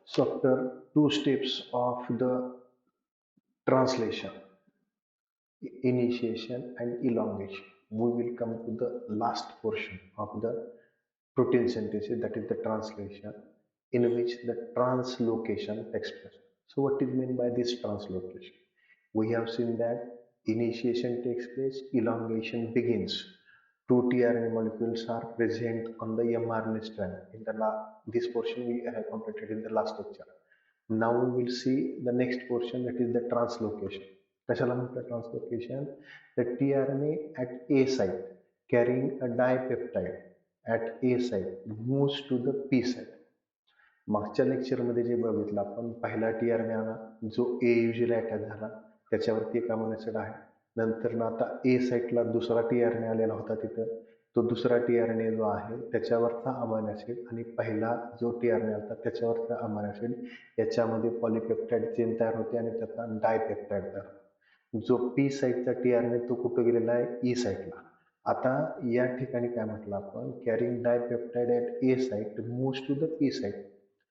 So after two steps of the translation, initiation and elongation, we will come to the last portion of the protein synthesis, that is the translation, in which the translocation takes place. So what is meant by this translocation? We have seen that initiation takes place, elongation begins. Two tRNA molecules are present on the mRNA strand. In this portion we have completed in the last lecture. Now we will see the next portion, that is the translocation. कशाला म्हणतात translocation? The tRNA at A site carrying a dipeptide at A site moves to the P site. मागच्या लेक्चरमध्ये जे बघितलं आपण, पहिला tRNA आला जो A युजला अटॅच झाला, त्याच्यावरती एक अमिनो ॲसिड आहे. नंतर ना आता A साईटला दुसरा tRNA आलेला होता, तिथं तो दुसरा tRNA जो आहे त्याच्यावरचा अमिनो ॲसिड आणि पहिला जो tRNA आला त्याच्यावरचा अमिनो ॲसिड याच्यामध्ये पॉलिपेप्टाइड चेन तयार होते आणि त्याचा डायपेप्टाइड तयार होतो. जो P साईटचा tRNA तो कुठं गेलेला आहे? E साईटला. आता या ठिकाणी काय म्हटलं आपण, carrying dipeptide at A site moves to the P site.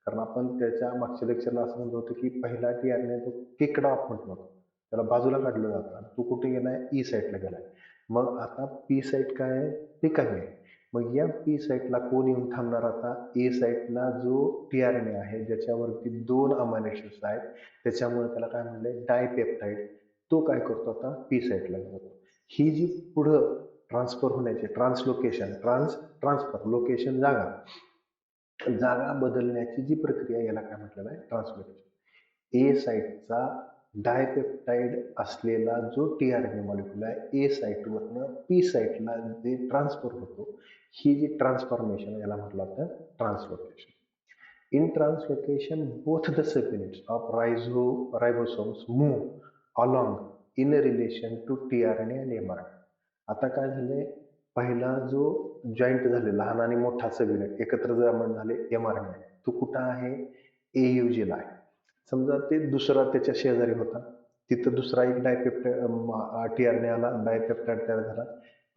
कारण आपण त्याच्या मागच्या लेक्चरला असं म्हणतो होतं की पहिला tRNA तो किकड ऑफ म्हटलं होतं, त्याला बाजूला काढलं जातं, तो कुठे गेलाय? ई साईटला गेलाय. मग आता पी साईट काय आहे? रिकामी आहे. मग या पी साईटला कोण येऊन थांबणार? आता ए साईटला जो tRNA आहे ज्याच्यावरती दोन अमिनो ॲसिड्स आहेत, त्याच्यामुळे त्याला काय म्हणलंय? डायपेप्टाइड. तो काय करतो? आता पी साईटला जातो. ही जी पुढं ट्रान्सफर होण्याची ट्रान्सलोकेशन, ट्रान्सफर लोकेशन, जागा बदलण्याची जी प्रक्रिया, याला काय म्हटलेलं आहे? ट्रान्सलोकेशन. ए साईटचा डायपेप्टाइड असलेला जो tRNA मॉलिक्यूल आहे ए साईटवरनं पी साईटला जे ट्रान्सफर होतो, ही जी ट्रान्सफॉर्मेशन याला म्हटलं जातं translocation. In translocation, both the subunits of ribosomes move along in relation to tRNA and mRNA. आता काय झालंय? पहिला जो जॉईंट झाले, लहान आणि मोठा सबयुनिट एकत्र जमा झाले mRNA, तो कुठं आहे? AUG ला आहे. समजा ते दुसरा त्याच्या शेजारी होता, तिथं दुसरा एक डायपेप्टाइड tRNA आला, डायपेप्टाइड तयार झाला,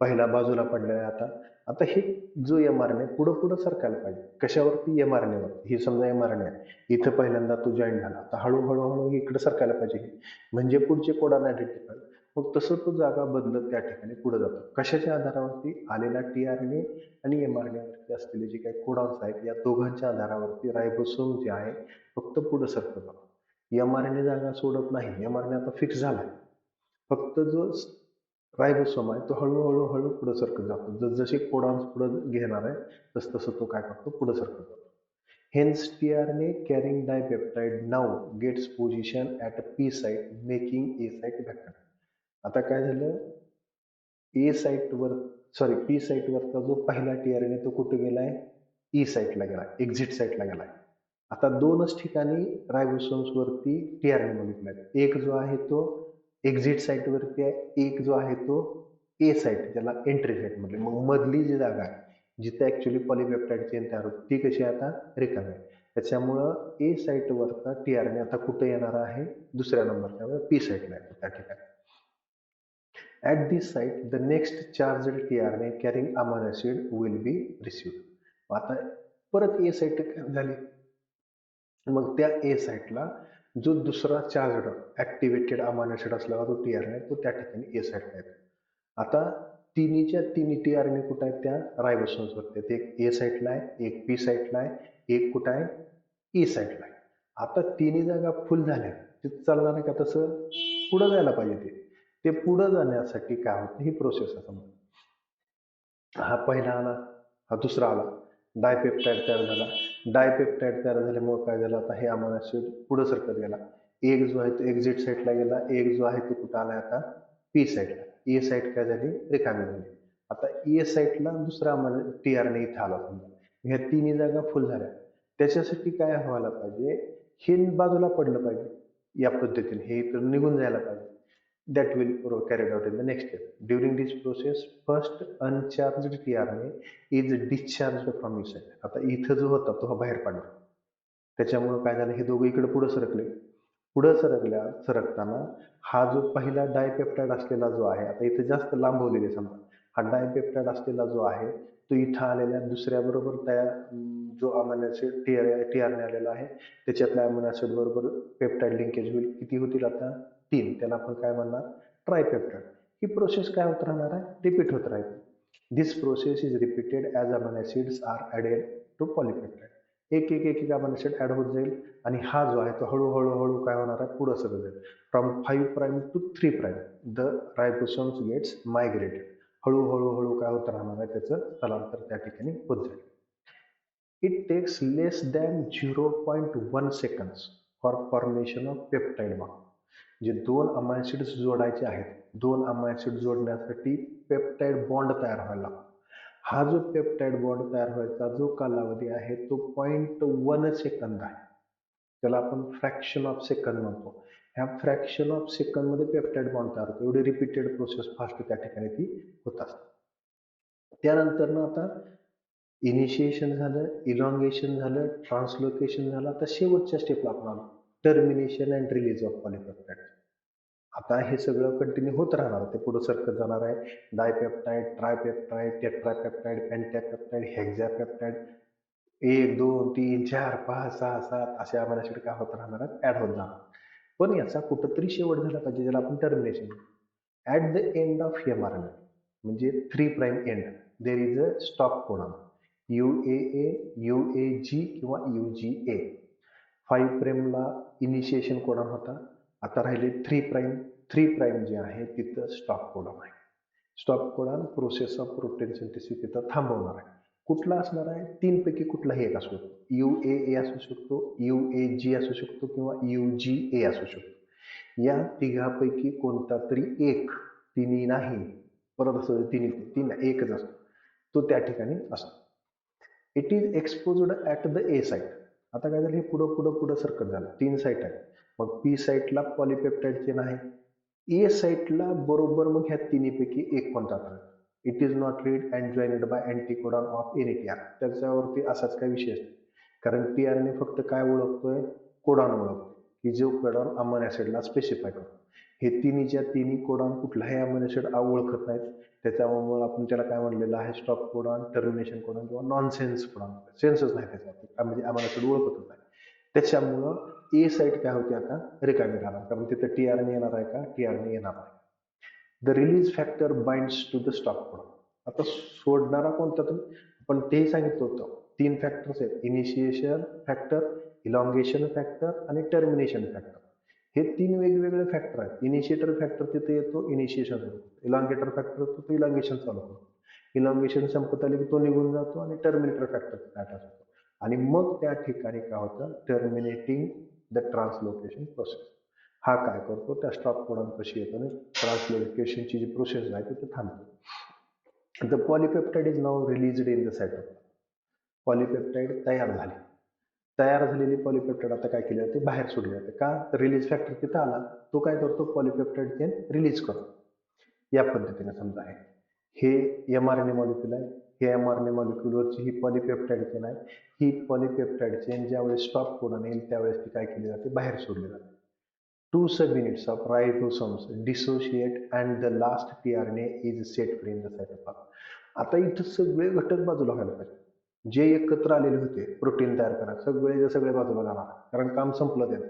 पहिला बाजूला पडलेला आहे. आता हे जो mRNA पुढं पुढं सरकायला पाहिजे. कशावरती? mRNA वर. ही समजा mRNA आहे, इथं पहिल्यांदा तो जॉईन झाला, आता हळूहळू इकडे सरकायला पाहिजे, म्हणजे पुढचे कोडॉन आयडेंटिफाय. मग तसं तो जागा बदलत त्या ठिकाणी पुढे जातो. कशाच्या आधारावरती? आलेला tRNA आणि mRNA वरती असलेले जे काही कोडॉन्स आहेत, या दोघांच्या आधारावरती रायबोसोम जे आहे फक्त पुढे सरकत जातो. mRNA जागा सोडत नाही, mRNA आता फिक्स झालाय. फक्त जो रायबोसोम आहे तो हळूहळू पुढे सरकत जातो. जसे कोडॉन्स पुढे घेणार आहे तसं तो काय करतो? पुढे सरकत जातो. Hence, tRNA carrying dipeptide now gets position at P site, making A site vacant. आता काय झालं? ए साईटवर पी साईटवरचा जो पहिला tRNA तो कुठे गेलाय? ई साईटला गेलाय, एक्झिट साईटला गेलाय. आता दोनच ठिकाणी रायबोसोम्स वरती tRNA मॉलिक्यूल आहेत. एक जो आहे तो एक्झिट साईट वरती आहे, एक जो आहे तो ए साईट, ज्याला एंट्री साईट म्हटले. मग मधली जी जागा आहे जिथे ऍक्च्युली पॉलिपेप्टाइड चेन तयार होते, ती कशी आता? रिकामी आहे. त्याच्यामुळं ए साईटवरचा tRNA आता कुठे येणार आहे? दुसऱ्या नंबरच्या पी साईटला येतो त्या ठिकाणी. At this site, the next charged tRNA carrying amino acid will be received. आता परत ए साईट झाली, मग त्या ए साईटला जो दुसरा चार्ज ऍक्टिव्हेटेड अमिनो ऍसिड असला तो tRNA, तो त्या ठिकाणी ए साईटला येतो. आता तिन्हीच्या तिन्ही tRNA कुठं आहेत? त्या रायबोसोम्स वरती आहेत. एक ए साईटला आहे, एक पी साईटला आहे, एक कुठं आहे? ई साईटला आहे. आता तिन्ही जागा फुल झाल्या, तिथं चालणार नाही का? तसं पुढे जायला पाहिजे. ते पुढे जाण्यासाठी काय होतं? ही प्रोसेस आहे. हा पहिला आला, हा दुसरा आला, डायपेप्टाइड तयार झाला. डायपेप्टाइड तयार झाल्यामुळे काय झालं? आता हे अमिनो ऍसिड पुढे सरकत गेला. एक जो आहे तो एक्झिट साईटला गेला, एक जो आहे तो कुठं आला? आता पी साईटला. ए साईट काय झाली? रिकामी झाली. आता ए साईटला दुसरा tRNA इथं आला. समजा ह्या तिन्ही जागा फुल झाल्या, त्याच्यासाठी काय व्हायला पाहिजे? हे बाजूला पडलं पाहिजे, या पद्धतीने हे इथं निघून जायला पाहिजे. That will carried out in the next step. During this process, first uncharged tRNA is discharged from E site. आता इथं जो होता तो बाहेर पडला, त्याच्यामुळे काय झालं? हे दोघं इकडे पुढे सरकले. पुढे सरकताना हा जो पहिला डायपेप्टाइड असलेला जो आहे, आता इथं जास्त लांबवलेले, समजा हा डायपेप्टाइड असलेला जो आहे तो इथं आलेल्या दुसऱ्या बरोबर जो अमायनो ऍसिड टीआरने आलेला आहे त्याच्यातल्या अमायनो ऍसिड बरोबर पेप्टाइड लिंकेज होईल. किती होतील आता? 3. त्याला आपण काय म्हणणार? ट्रायपेप्टाइड. ही प्रोसेस काय होत राहणार आहे? रिपीट होत राहील. This process is repeated as amino acids are added to polypeptide. एक एक एक एक अमायनो ऍसिड ॲड होत जाईल आणि हा जो आहे तो हळूहळू काय होणार आहे? पुढे सरकत जाईल. From 5 prime to 3 prime the ribosomes gets migrated. हळूहळू काय होत राहणार आहे? त्याचं स्थलांतर त्या ठिकाणी होत जाईल. It takes less than 0.1 seconds for formation of peptide bond. जे 2 अमायनो ऍसिड्स जोडायचे आहेत, 2 अमायनो ऍसिड जोडण्यासाठी पेप्टाइड बॉन्ड तयार व्हायला लागतो. हा जो पेप्टाइड बॉन्ड तयार व्हायचा जो कालावधी आहे तो 0.1 सेकंद आहे. त्याला आपण फ्रॅक्शन ऑफ सेकंद म्हणतो. ह्या फ्रॅक्शन ऑफ सेकंद मध्ये पेप्टाइड बॉन्ड तयार होतो. एवढी रिपीटेड प्रोसेस फास्ट त्या ठिकाणी ती होत असते. त्यानंतर ना आता इनिशिएशन झालं, इलॉंगेशन झालं, ट्रान्सलोकेशन झालं. आता शेवटच्या स्टेपला आपण आलो, termination and release of polypeptide. आता हे सगळं कंटिन्यू होत राहणार, ते पुढे सरकत जाणार आहे. डायपेप्टाइड, ट्रायपेप्टाइड, टेट्रापेप्टाइड, पेंटापेप्टाइड, हेक्सापेप्टाइड, 1 2 3 4 5 6 7 असे अमायनो ऍसिड काय होत राहणार आहेत? ऍड होत जाणार. पण याचा कुठंतरी शेवट झाला पाहिजे, ज्याला आपण termination. At the end of mRNA म्हणजे 3 prime and there is a stop codon, UAA, UAG किंवा UGA. 5 प्राइमला इनिशिएशन कोडॉन होता, आता राहिले 3 प्राइम. 3 प्राइम जे आहे तिथं स्टॉप कोडॉन आहे. Stop codon process of protein synthesis तिथं थांबवणार आहे. कुठला असणार आहे? 3 पैकी कुठलाही एक असू शकतो. UAA असू शकतो, UAG असू शकतो किंवा UGA असू शकतो. या तिघापैकी कोणता तरी एक, तिन्ही नाही, परत असं तीन एकच असतो, तो त्या ठिकाणी असतो. It is exposed at the A site. आता काय झालं? हे पुढं सरकत झालं. 3 साईट आहे. मग पी साईटला पॉलीपेप्टाइड चेन आहे, ए साईटला बरोबर मग ह्या तिन्हीपैकी एक कोणता तर. It is not read and joined by anticodon of any TR. त्याच्यावरती असाच काही विषय असतो, कारण टीआरने फक्त काय ओळखतोय? कोडॉन ओळखतो, की जो कोडॉन अमायनो ऍसिडला स्पेसिफाय करतो. हे तिन्हीच्या तिन्ही कोडॉन कुठलाही अमायनो ऍसिड ओळखत नाहीत. त्याच्यामुळे आपण त्याला काय म्हणलेलं आहे? स्टॉप कोडॉन, टर्मिनेशन कोडॉन किंवा नॉन सेन्स कोडॉन. सेन्सच नाही त्याचा, म्हणजे अमायनो ऍसिड ओळखतच नाही. त्याच्यामुळं ए साईट काय होते? आता रिकामी राहणार, कारण तिथं टीआरने येणार आहे का? टीआरने येणार नाही. The release factor binds to the stop codon. आता सोडणारा कोणता तर पण ते सांगितलं होतं. 3 फॅक्टर्स आहेत, इनिशिएशन फॅक्टर, इलॉंगेशन फॅक्टर आणि टर्मिनेशन फॅक्टर. हे 3 वेगवेगळे फॅक्टर आहेत. इनिशिएटर फॅक्टर तिथे येतो, इनिशिएशन होतो. इलॉंगेटर फॅक्टर होतो, तो इलॉंगेशन चालू होतो. इलॉंगेशन संपत आली की तो निघून जातो आणि टर्मिनेटर फॅक्टर अटॅच होतो. आणि मग त्या ठिकाणी काय होतं? Terminating the translocation process. हा काय करतो? त्या स्टॉप कोडॉन कशी येतो आणि ट्रान्सलोकेशनची जी प्रोसेस आहे ती थांबते. The polypeptide is now released in the cytoplasm. Polypeptide तयार झाली. तयार झालेली पॉलीपेप्टाइड आता काय केले जाते? बाहेर सोडले जाते. का? तर रिलीज फॅक्टर तिथं आला, तो काय करतो? पॉलीपेप्टाइड चेन रिलीज करतो. या पद्धतीने समजा आहे. हे एमआरएनए मॉलिक्यूल आहे, हे एमआरएनए मॉलिक्यूलवरची ही पॉलीपेप्टाइड चेन आहे. ही पॉलीपेप्टाइड चेन ज्यावेळेस स्टॉप कोडॉन येईल त्यावेळेस ती काय केली जाते? बाहेर सोडली जाते. 2 subunits of ribosomes dissociate and the last tRNA is set free in the cytoplasm. आता इथं सगळे घटक बाजूला व्हायला पाहिजे. जे एकत्र आलेले होते प्रोटीन तयार करायला, सगळे बाजूला जाणार, कारण काम संपलं त्याचं.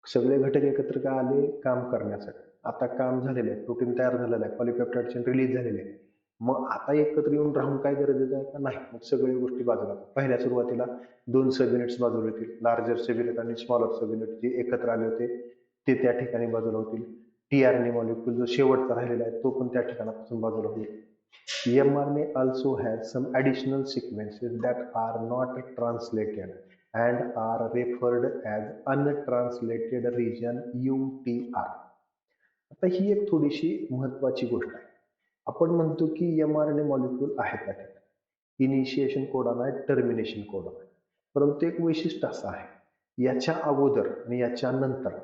सगळे घटक एकत्र का आले? काम करण्यासाठी. आता काम झालेलं आहे, प्रोटीन तयार झालेलं आहे, पॉलीपेप्टाइड चेन रिलीज झालेली आहे. मग आता एकत्र येऊन राहून काय गरजेचं आहे का? नाही. मग सगळ्या गोष्टी बाजूला. पहिल्या सुरुवातीला 2 सबयुनिट्स बाजूला होतील, लार्जर सबयुनिट आणि स्मॉलर सबयुनिट जे एकत्र आले होते ते त्या ठिकाणी बाजूला होतील. टीआरएनए मॉलिक्यूल जो शेवटचा राहिलेला आहे तो पण त्या ठिकाणापासून बाजूला होईल. mRNA also has some additional sequences that are not translated and are referred as untranslated region UTR. आता ही एक थोडीशी महत्वाची गोष्ट आहे. आपण म्हणतो की mRNA मॉलिक्यूल आहे त्या ठिकाणी, इनिशिएशन कोडॉन आहे, टर्मिनेशन कोडॉन आहे. परंतु एक वैशिष्ट्य असं आहे, याच्या अगोदर आणि याच्या नंतर,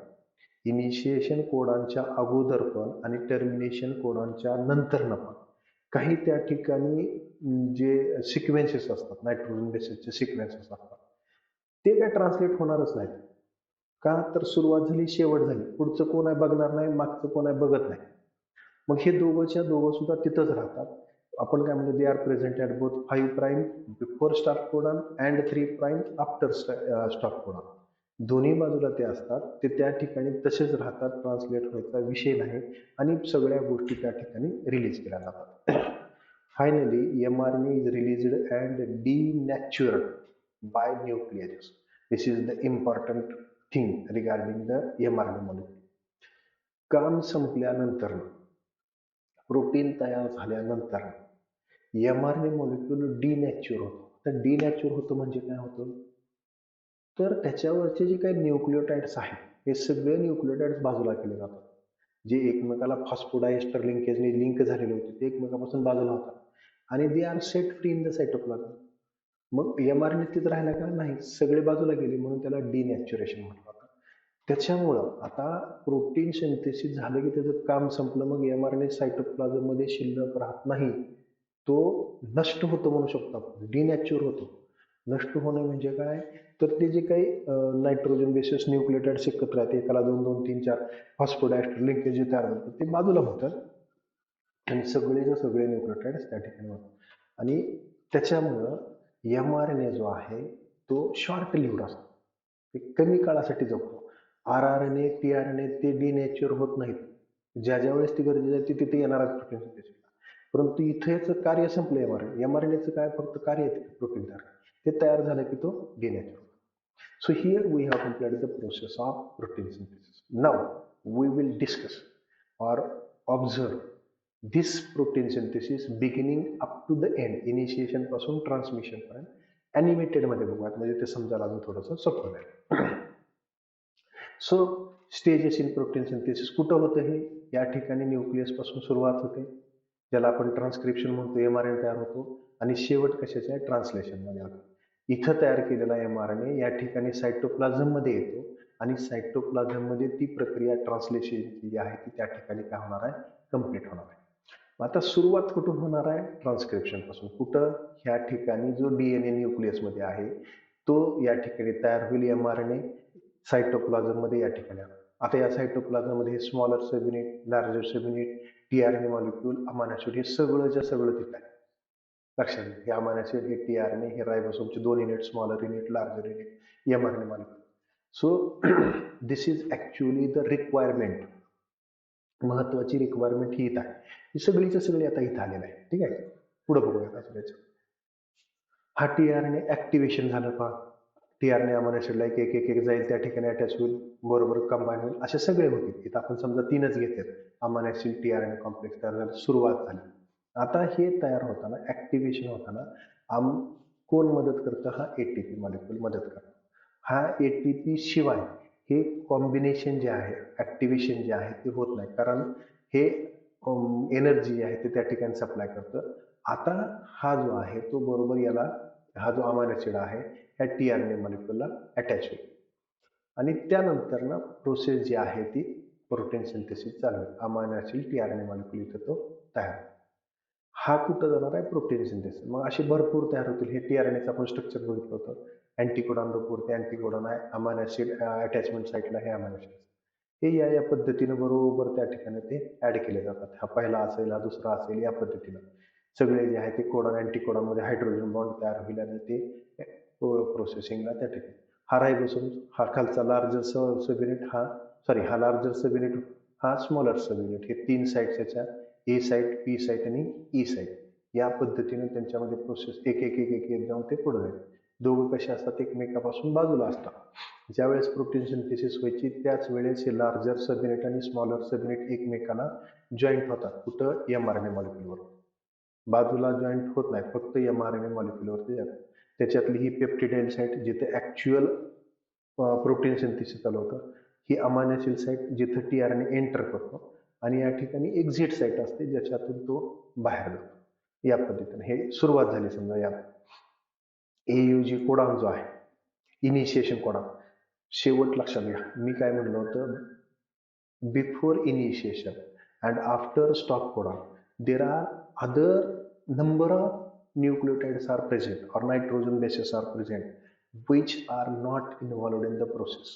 इनिशिएशन कोडॉनच्या अगोदर पण आणि टर्मिनेशन कोडॉनच्या नंतर पण काही त्या ठिकाणी जे सिक्वेन्सेस असतात, नायट्रोजन बेसिसचे सिक्वेन्सेस असतात, ते काय ट्रान्सलेट होणारच नाहीत. का? तर सुरुवात झाली, शेवट झाली, पुढचं कोण आहे बघणार नाही, मागचं कोण आहे बघत नाही. मग हे दोघंच्या दोघं सुद्धा तिथंच राहतात. आपण काय म्हणतो, they are present at both 5 prime before stop codon and 3 prime after stop codon. दोन्ही बाजूला ते असतात, ते त्या ठिकाणी तसेच राहतात, ट्रान्सलेट व्हायचा विषय नाही आणि सगळ्या गोष्टी त्या ठिकाणी रिलीज केल्या जातात. Finally mRNA is released and denatured by nucleases. This is the important thing regarding the mRNA molecule. काम संपल्यानंतर, प्रोटीन तयार झाल्यानंतर mRNA मॉलिक्यूल डिनॅच्युअर होतो. तर डिनॅच्युअर होतं म्हणजे काय होतं, तर त्याच्यावरचे जे काही न्यूक्लिओटाइड्स आहेत, हे सगळे न्यूक्लिओटाइड्स बाजूला केले जातात. जे एकमेकाला फॉस्फोडायस्टर लिंकेजने लिंक झालेले होते, ते एकमेकापासून बाजूला होतात आणि they are set free in the cytoplasm. मग mRNA तिथं राहिला का नाही, सगळे बाजूला गेले, म्हणून त्याला डिनॅच्युरेशन म्हटलं जातं. त्याच्यामुळं आता प्रोटीन सिंथेसिस झालं की त्याचं काम संपलं, मग mRNA सायटोप्लाझम मध्ये शिल्लक राहत नाही, तो नष्ट होतो म्हणू शकतो आपण, डिनॅच्युअर होतो. नष्ट होणे म्हणजे काय, तर ते जे काही नायट्रोजन बेसिस न्यूक्लियोटाइड्स एकत्र आहेत, एकाला 2 2 3 4 फॉस्फोडायस्टर लिंकेज जे तयार होतात ते बाजूला होतात आणि सगळेचे सगळे न्यूक्लियोटाइड्स त्या ठिकाणी होतात. आणि त्याच्यामुळं mRNA जो आहे तो शॉर्ट लिव्ड असतो, ते कमी काळासाठी जगतो. RRNA tRNA ते डिनॅच्युअर होत नाहीत, ज्या ज्या वेळेस ती गरजेची आहे ती तिथे येणार प्रोटीन सिंथेसिसला. परंतु इथेच कार्य संपलं mRNA चं काय फक्त कार्य आहे प्रोटीन तयार, ते तयार झालं की तो डिनॅच्युअर. So here we have completed the process of protein synthesis. Now we will discuss or observe this protein synthesis beginning up to the end, initiation पासून ट्रान्समिशन पर्यंत ॲनिमेटेड मध्ये बघूयात, म्हणजे ते समजायला अजून थोडंसं सोपं जाईल. So stages in protein synthesis कुठं होतं, हे या ठिकाणी न्यूक्लियस पासून सुरुवात होते, ज्याला आपण ट्रान्सक्रिप्शन म्हणतो, mRNA तयार होतो आणि शेवट कशाचा आहे, ट्रान्सलेशन मध्ये होतो. इथं तयार केलेला mRNA या ठिकाणी सायटोप्लाझम मध्ये येतो आणि सायटोप्लाझम मध्ये ती प्रक्रिया ट्रान्सलेशन जी आहे ती त्या ठिकाणी काय होणार आहे, कम्प्लीट होणार आहे. आता सुरुवात कुठून होणार आहे, ट्रान्सक्रिप्शन पासून. कुठं, ह्या ठिकाणी जो डीएनए न्यूक्लियस मध्ये आहे तो या ठिकाणी तयार होईल mRNA सायटोप्लाझम मध्ये या ठिकाणी. आता या सायटोप्लाझम मध्ये हे smaller sub unit, larger sub unit, tRNA molecule, अमानो ऍसिड, हे सगळंच्या सगळं तिथं आहे. लक्षात घ्या, हे अमानो ऍसिड, हे टीआरएनए, हे रायबोसोमचे 2 unit, smaller unit, larger unit, mRNA molecule. So this is actually the requirement, महत्वाची रिक्वायरमेंट ही इथं आहे. ही सगळीच्या सगळी आता इथं आलेलं आहे. ठीक आहे, पुढे बघूया. हा टीआरएनए ऍक्टिव्हेशन झालं पहा, टीआरएनए अमानो ऍसिडला एक एक एक जाईल, त्या ठिकाणी अटॅच होईल, बरोबर कंबाईन होईल, असे सगळे होतील. इथं आपण समजा 3च घेतले, अमानो ऍसिड टीआरएनए कॉम्प्लेक्स तयार झालं, सुरुवात झाली. आता हे तयार होताना, ऍक्टिव्हेशन होताना कोण मदत करतं, हा एटीपी मॉलिक्यूल मदत करतो. हा एटीपी शिवाय हे कॉम्बिनेशन जे आहे, ऍक्टिव्हेशन जे आहे ते होत नाही, कारण हे एनर्जी जी आहे ते त्या ठिकाणी सप्लाय करतं. आता हा जो आहे तो बरोबर याला, हा जो अमानो ऍसिड आहे ह्या टीआरएनए मॉलिक्यूलला अटॅच होईल आणि त्यानंतर ना प्रोसेस जी आहे ती प्रोटीन सिंथेसिस चालू होईल. अमानो ऍसिड टीआरएनए मॉलिक्यूल इथं तो तयार होईल. हा कुठं जाणार आहे, प्रोटीन सिंथेसिस. मग असे भरपूर तयार होतील. हे टीआरएनएचं आपण स्ट्रक्चर बघितलं होतं, अँटीकोडॉन रूपवर ते अँटीकोडॉन आहे, अमानो ऍसिड अटॅचमेंट साईटला हे अमानो ऍसिड, हे या पद्धतीनं बरोबर त्या ठिकाणी ते ऍड केले जातात. हा पहिला असेल, हा दुसरा असेल, या पद्धतीनं सगळे जे आहे ते कोडॉन अँटीकोडॉन मध्ये हायड्रोजन बॉन्ड तयार होईल आणि ते प्रोसेसिंगला त्या ठिकाणी. हा रायबोसोम, हा खालचा लार्जर सब युनिट, हा लार्जर सब युनिट, हा स्मॉलर सब युनिट, हे 3 साईट्स याच्या, ए साईट, पी साईट आणि ई साईट, या पद्धतीने त्यांच्यामध्ये प्रोसेस एक एक एक एक जाऊन ते पुढे जाईल. दोघं कसे असतात, एकमेकापासून बाजूला असतात. ज्यावेळेस प्रोटीन सिंथेसिस व्हायची त्याच वेळेस हे लार्जर सब युनिट आणि स्मॉलर सब युनिट एकमेकाला जॉईंट होतात. कुठं, mRNA मॉलिक्यूलवर. बाजूला जॉईंट होत नाही, फक्त mRNA मॉलिक्यूलवरती जातात. त्याच्यातली ही पेप्टिडाइल साईट जिथे ऍक्च्युअल प्रोटीन सिंथेसिस चालू होतं, ही अमायनो ऍसिड साईट जिथे टीआरएनए एंटर करतो आणि या ठिकाणी एक्झिट साईट असते ज्याच्यातून तो बाहेर जातो. या पद्धतीने हे सुरुवात झाली. समजा या एयुजी कोडॉन जो आहे, इनिशिएशन कोडॉन, शेवट लक्षात घ्या. मी काय म्हणलं होतं, before initiation and after stop codon there are other number of nucleotides are present or nitrogen bases are present which are not involved in the process.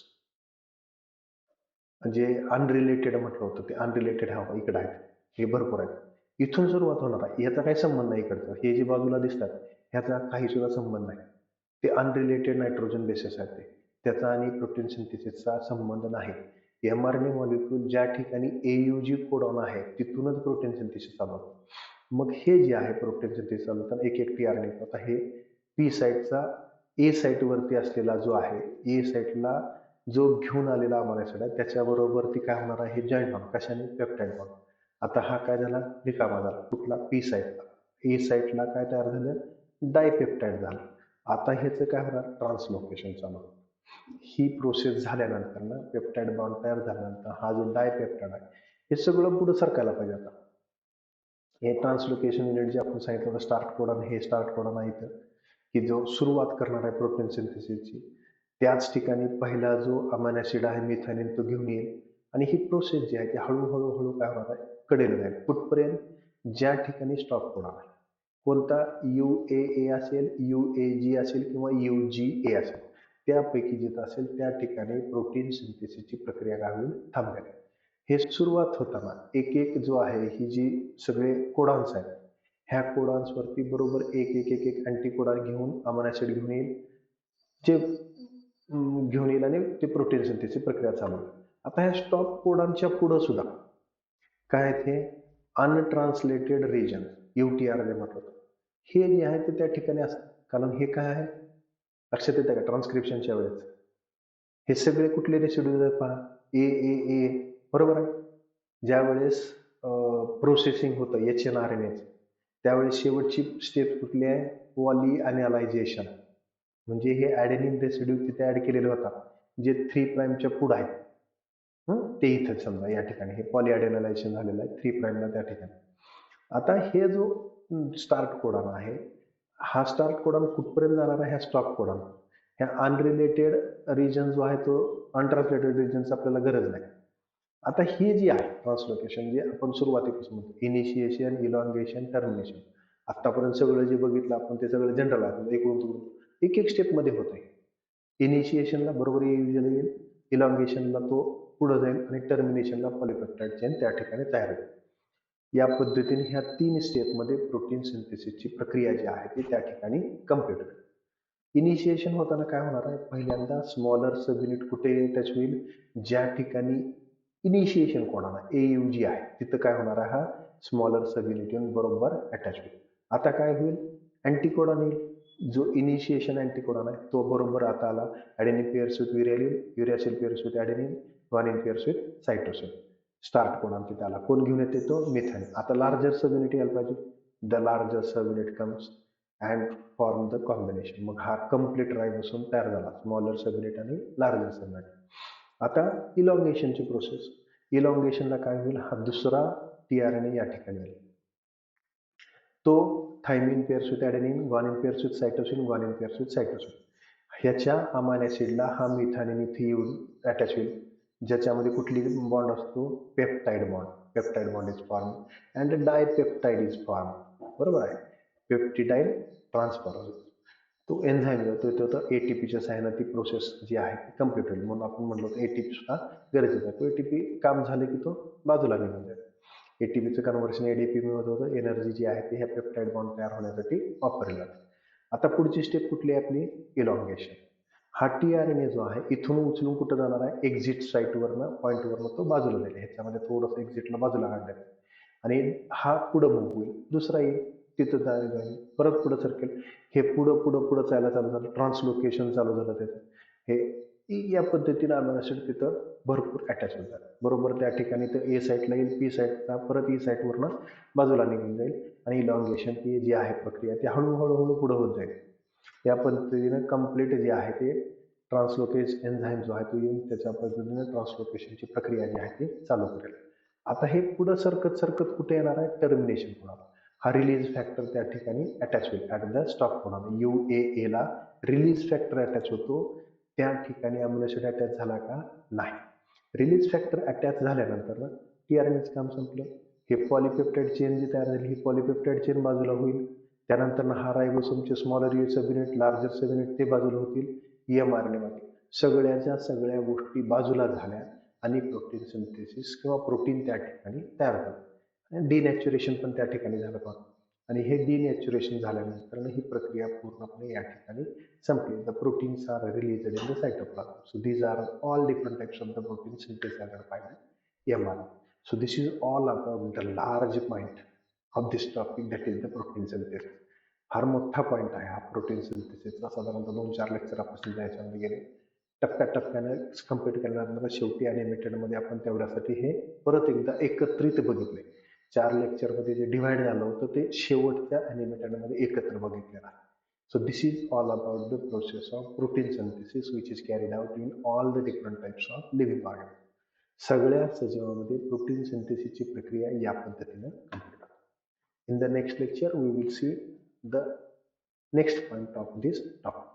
म्हणजे अनरिलेटेड म्हटलं होतं, ते अनरिलेटेड हवा इकडे आहेत, हे भरपूर आहेत. इथून सुरुवात होणार आहे. याचा काही संबंध नाही इकडचा. हे जे बाजूला दिसतात ह्याचा काही सुद्धा संबंध नाही. ते अनरिलेटेड नायट्रोजन बेसेस आहेत ते. त्याचा आणि प्रोटीन सिंथेसिसचा संबंध नाही. mRNA मॉलिक्यूल ज्या ठिकाणी AUG कोडॉन आहे तिथूनच प्रोटीन सिंथेसिस चालू होतं. मग हे जे आहे प्रोटीन सिंथेसिस चालू होताना एक एक टीआरएनए आता हे पी साईटचा ए साईटवरती असलेला जो आहे ए साईटला जो घेऊन आलेला अमायनो ॲसिड आहे त्याच्याबरोबरती काय होणार आहे हे जॉईंट होणार कशाने पेप्टाइड बॉन्ड. आता हा काय झाला रिकामा झाला कुठला पी साईटला. ए साईटला काय तयार झालं डायपेप्टाइड झालं. आता ह्याचं काय होणार ट्रान्सलोकेशन चालू होतं. ही प्रोसेस झाल्यानंतर ना पेप्टाइड बॉन्ड तयार झाल्यानंतर हा जो डायपेप्टाइड आहे हे सगळं पुढे सरकायला पाहिजे. आता हे ट्रान्सलोकेशन युनिट जे आपण सांगितलं होतं स्टार्ट कोडॉन हे स्टार्ट कोडॉन आहे इथं की जो सुरुवात करणार आहे प्रोटीन सिंथेसिसची. त्याच ठिकाणी पहिला जो अमायनो ॲसिड आहे मिथानिन तो घेऊन येईल आणि ही प्रोसेस जी आहे ती हळूहळू हळू काय होणार आहे कडेला जाईल कुठपर्यंत ज्या ठिकाणी स्टॉप कोडॉन आहे. कोणता UAA असेल UAG असेल किंवा UGA असेल त्यापैकी जिथं असेल त्या ठिकाणी प्रोटीन सिंथेसिसची प्रक्रिया काय होईल थांबेल. हे सुरुवात होताना एक एक जो आहे ही जी सगळे कोडॉन्स आहेत ह्या कोडॉन्सवरती बरोबर एक एक एक एक अँटी कोडॉन घेऊन अमायनो ॲसिड घेऊन येईल जे घेऊन येईल आणि ते प्रोटीन सिंथेसिस प्रक्रिया चालू होईल. आता ह्या स्टॉप कोडॉनच्या पुढं सुद्धा काय आहे ते अनट्रान्सलेटेड रिजन UTR जे म्हटलं हे जे आहे ते त्या ठिकाणी असतं. कारण हे काय आहे लक्षात येतं का ट्रान्सक्रिप्शनच्या वेळेस हे सगळे कुठले रेसिड्यूज आहेत पहा ए बरोबर आहे. ज्या वेळेस प्रोसेसिंग होतं HNRNA त्यावेळेस शेवटची स्टेप कुठली आहे पॉलीअनालायझेशन. म्हणजे हे ॲडेनिन रेसिड्यू तिथे ऍड केलेले होता जे 3 प्राईमच्या पुढे आहे ते इथं समजा या ठिकाणी हे पॉलीअडेनालायझेशन झालेलं आहे 3 प्राईमला त्या ठिकाणी. आता हे जो स्टार्ट कोडॉन आहे हा स्टार्ट कोडॉन कुठपर्यंत जाणार आहे ह्या स्टॉप कोडॉन. ह्या अनरिलेटेड रिजन जो आहे तो अनट्रान्सलेटेड रिजनचा आपल्याला गरज नाही. आता ही जी आहे ट्रान्सलोकेशन जे आपण सुरुवातीपासून म्हणतो इनिशिएशन इलॉंगेशन टर्मिनेशन आतापर्यंत सगळं जे बघितलं आपण ते सगळं जनरल आहे एक एक स्टेपमध्ये होत आहे. इनिशिएशनला बरोबर येईल इलॉंगेशनला तो पुढे जाईल आणि टर्मिनेशनला पॉलिपेप्टाइड चेन त्या ठिकाणी तयार होईल. या पद्धतीने ह्या 3 स्टेपमध्ये प्रोटीन सिंथेसिसची प्रक्रिया जी आहे ती त्या ठिकाणी कम्प्लीट होईल. इनिशिएशन होताना काय होणार आहे पहिल्यांदा स्मॉलर सब युनिट कुठे टच होईल ज्या ठिकाणी इनिशिएशन कोणाला AUG आहे तिथं काय होणार आहे हा स्मॉलर सब युनिट येऊन बरोबर अटॅच होईल. आता काय होईल अँटीकोडॉन येईल जो इनिशिएशन अँटीकोडॉन आहे तो बरोबर आता आला adenine pairs with uracil pairs with adenine guanine pairs with cytosine start codon तिथे आला कोण घेऊन येते तो मिथाइन. आता लार्जर सब युनिट यायला पाहिजे the larger sub unit comes and form the combination. मग हा कम्प्लीट रायबोसोम तयार झाला स्मॉलर सब युनिट आणि लार्जर सब युनिट. आता इलॉंगेशनची प्रोसेस इलॉंगेशनला काय होईल हा दुसरा टीआरएनए या ठिकाणी येईल तो thymine pairs with adenine guanine pairs with cytosine guanine pairs with cytosine ह्याच्या अमायनो ॲसिडला हा मिथानिन इथे येऊन अटॅच होईल ज्याच्यामध्ये कुठली बॉन्ड असतो peptide bond is form and dipeptide is form बरोबर आहे. पेप्टिडाइल ट्रान्सफर तो एन्झाईम जो तो ATPच्या सहाय्याने ती प्रोसेस जी आहे ती कम्प्लीट होईल. म्हणून आपण म्हणलो ATP सुद्धा गरजेचा आहे. तो ATP काम झाले की तो बाजूला निघून जाईल. ATPचं कन्व्हर्शन ADP मध्ये होतं एनर्जी जी आहे ती ह्या पेप्टाइड बॉन्ड तयार होण्यासाठी वापरली जाते. आता पुढची स्टेप कुठली आहे आपली इलॉंगेशन. हा टीआरएनए जो आहे इथून उचलून कुठं जाणार आहे एक्झिट साईटवरनं पॉईंटवरनं तो बाजूला जाईल. ह्याच्यामध्ये थोडंसं एक्झिटला बाजूला काढलं आणि हा पुढं मूव्ह होईल दुसरा येईल तिथं जाईल परत पुढं सरकेल हे पुढं पुढं पुढं चालायला चालू झालं ट्रान्सलोकेशन चालू झालं त्याचं हे या पद्धतीनं अमायनो ॲसिड तिथं भरपूर अटॅच होतात बरोबर त्या ठिकाणी तर ए साईटला येईल पी साईटला परत ई साईटवरनं बाजूला निघून जाईल आणि इलॉंगेशन ती जी आहे प्रक्रिया ती हळूहळू पुढं होत जाईल. या पद्धतीनं कम्प्लीट जे आहे ते ट्रान्सलोकेज एन्झाईम जो आहे तो येऊन त्याच्या पद्धतीने ट्रान्सलोकेशनची प्रक्रिया जी आहे ती चालू करेल. आता हे पुढं सरकत सरकत कुठे येणार आहे टर्मिनेशन होणार. हा रिलीज फॅक्टर त्या ठिकाणी अटॅच होईल ॲट द स्टॉप होणार UAA ला रिलीज फॅक्टर अटॅच होतो त्या ठिकाणी अमिनो ॲसिड अटॅच झाला का नाही. रिलीज फॅक्टर अटॅच झाल्यानंतर टीआरएनएचं काम संपलं. हे पॉलिपेप्टाइड चेन जी तयार झाली ही पॉलिपेप्टाइड चेन बाजूला होईल. त्यानंतर हा रायबोसोमचे smaller sub unit larger sub unit ते बाजूला होतील. mRNA मध्ये सगळ्याच्या सगळ्या गोष्टी बाजूला झाल्या आणि प्रोटीन सिंथेसिस किंवा प्रोटीन त्या ठिकाणी तयार झालं. डिनॅच्युरेशन पण त्या ठिकाणी झालं पाहतो. आणि हे डिनॅच्युरेशन झाल्यानंतर ही प्रक्रिया पूर्णपणे या ठिकाणी संपली. The proteins are released in the cytoplasm. So these are all different types of the protein synthesized by the mRNA. So this is all about the large point of this topic, that is the protein synthesis. फार मोठा point आहे हा protein सिंथेसिसचा. साधारणतः 2-4 lecture आपण सुद्धा याच्यामध्ये गेले. टप्प्याटप्प्याने कम्प्लीट करणार. शेवटी ॲनिमेटेडमध्ये आपण तेवढ्यासाठी हे परत एकदा एकत्रित बघितले. 4 लेक्चरमध्ये जे डिव्हाइड झालं होतं ते शेवटच्या ॲनिमेटेडमध्ये एकत्र बघितलेलं आहे. So this is all about the process of protein synthesis which is carried out in all the different types of living organisms. सगळ्या सजीवामध्ये प्रोटीन सिंथेसिसची प्रक्रिया या पद्धतीने complete होते. In the next lecture we will see the next point of this topic.